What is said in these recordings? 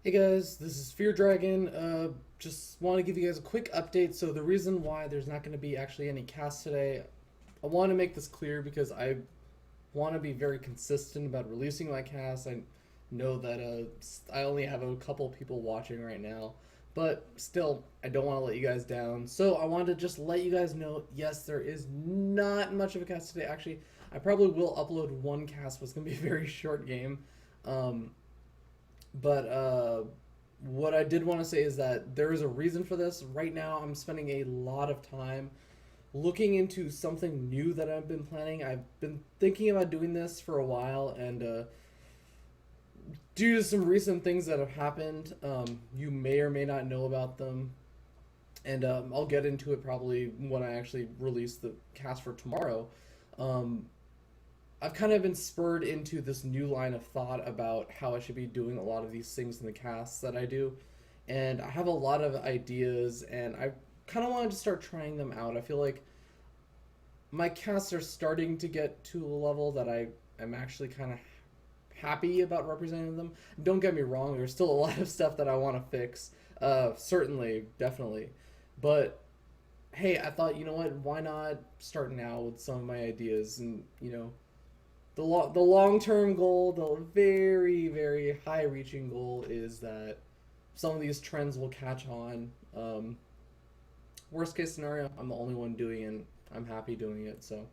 Hey guys, this is Fear Dragon. Just want to give you guys a quick update. So the reason why there's not going to be actually any cast today, I want to make this clear because I want to be very consistent about releasing my cast. I know that I only have a couple people watching right now, but still, I don't want to let you guys down. So I wanted to just let you guys know, yes, there is not much of a cast today. Actually, I probably will upload one cast, but it's going to be a very short game. Um, but what I did want to say is that there is a reason for this. Right now, I'm spending a lot of time looking into something new that I've been planning. I've been thinking about doing this for a while, and due to some recent things that have happened, you may or may not know about them. And I'll get into it probably when I actually release the cast for tomorrow. Um, I've kind of been spurred into this new line of thought about how I should be doing a lot of these things in the casts that I do. And I have a lot of ideas, and I kind of wanted to start trying them out. I feel like my casts are starting to get to a level that I am actually kind of happy about representing them. Don't get me wrong, there's still a lot of stuff that I want to fix. Certainly, definitely. But hey, I thought, you know what? Why not start now with some of my ideas and, the long term goal, the very very high reaching goal is that some of these trends will catch on. Worst case scenario, I'm the only one doing it. I'm happy doing it. So,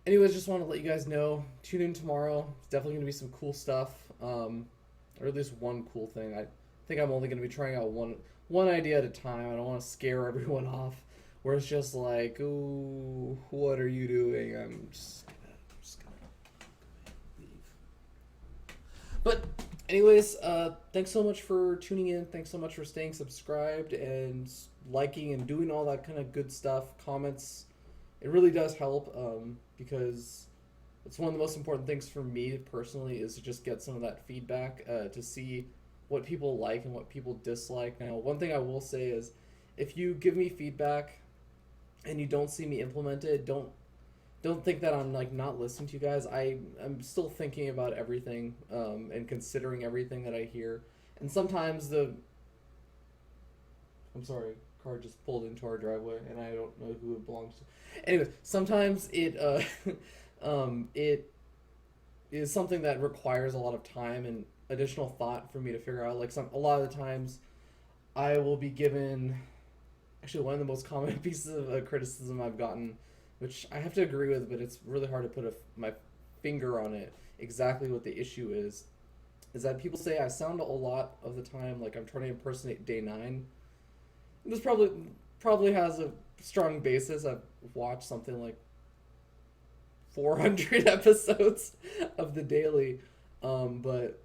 anyways, just want to let you guys know. Tune in tomorrow. It's definitely going to be some cool stuff, or at least one cool thing. I think I'm only going to be trying out one idea at a time. I don't want to scare everyone off. Where it's just like, ooh, what are you doing? I'm just gonna leave. But anyways, thanks so much for tuning in. Thanks so much for staying subscribed and liking and doing all that kind of good stuff. Comments, it really does help because it's one of the most important things for me personally is to just get some of that feedback to see what people like and what people dislike. Now, one thing I will say is if you give me feedback and you don't see me implement it, don't think that I'm like not listening to you guys. I'm still thinking about everything and considering everything that I hear. And sometimes I'm sorry, car just pulled into our driveway and I don't know who it belongs to. Anyways, sometimes it is something that requires a lot of time and additional thought for me to figure out. Like a lot of the times I will be given actually one of the most common pieces of criticism I've gotten, which I have to agree with, but it's really hard to put my finger on it. Exactly what the issue is that people say I sound a lot of the time like I'm trying to impersonate Day Nine. This probably has a strong basis. I've watched something like 400 episodes of the Daily, but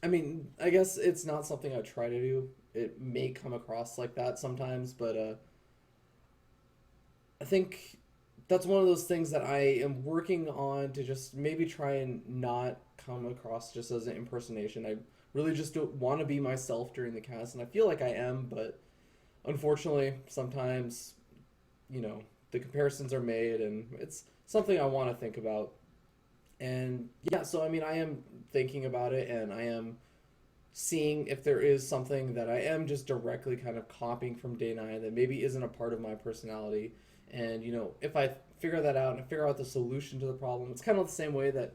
I mean, I guess it's not something I try to do. It may come across like that sometimes, but I think that's one of those things that I am working on to just maybe try and not come across just as an impersonation. I really just don't want to be myself during the cast, and I feel like I am, but unfortunately, sometimes, you know, the comparisons are made, and it's something I want to think about. And yeah, so I mean, I am thinking about it, and I am seeing if there is something that I am just directly kind of copying from Day Nine that maybe isn't a part of my personality. And if I figure that out and I figure out the solution to the problem, it's kind of the same way that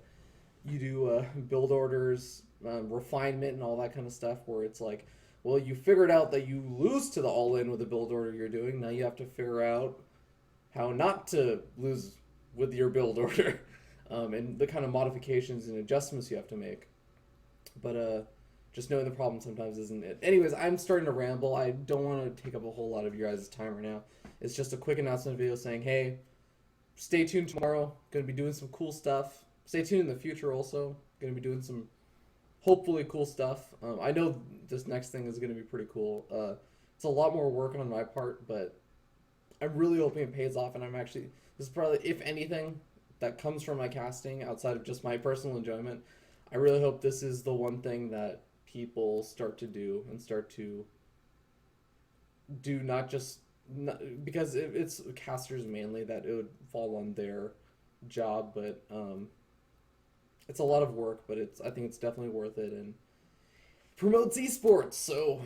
you do build orders, refinement, and all that kind of stuff, where it's like, well, you figured out that you lose to the all in with the build order you're doing. Now you have to figure out how not to lose with your build order, and the kind of modifications and adjustments you have to make. But just knowing the problem sometimes isn't it. Anyways, I'm starting to ramble. I don't want to take up a whole lot of your guys' time right now. It's just a quick announcement video saying, hey, stay tuned tomorrow. Going to be doing some cool stuff. Stay tuned in the future also. Going to be doing some hopefully cool stuff. I know this next thing is going to be pretty cool. It's a lot more work on my part, but I'm really hoping it pays off. And this is probably, if anything, that comes from my casting outside of just my personal enjoyment. I really hope this is the one thing that people start to do and start to do not just not, because it's casters mainly that it would fall on their job, but it's a lot of work, but I think it's definitely worth it. And promotes esports. So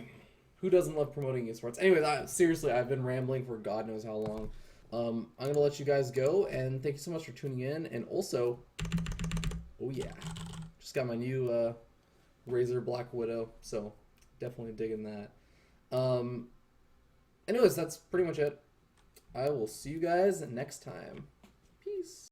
who doesn't love promoting esports? Anyways, seriously, I've been rambling for God knows how long. I'm gonna let you guys go, and thank you so much for tuning in. And also, oh yeah, just got my new Razer Black Widow, so definitely digging that. Anyways, that's pretty much it. I will see you guys next time. Peace.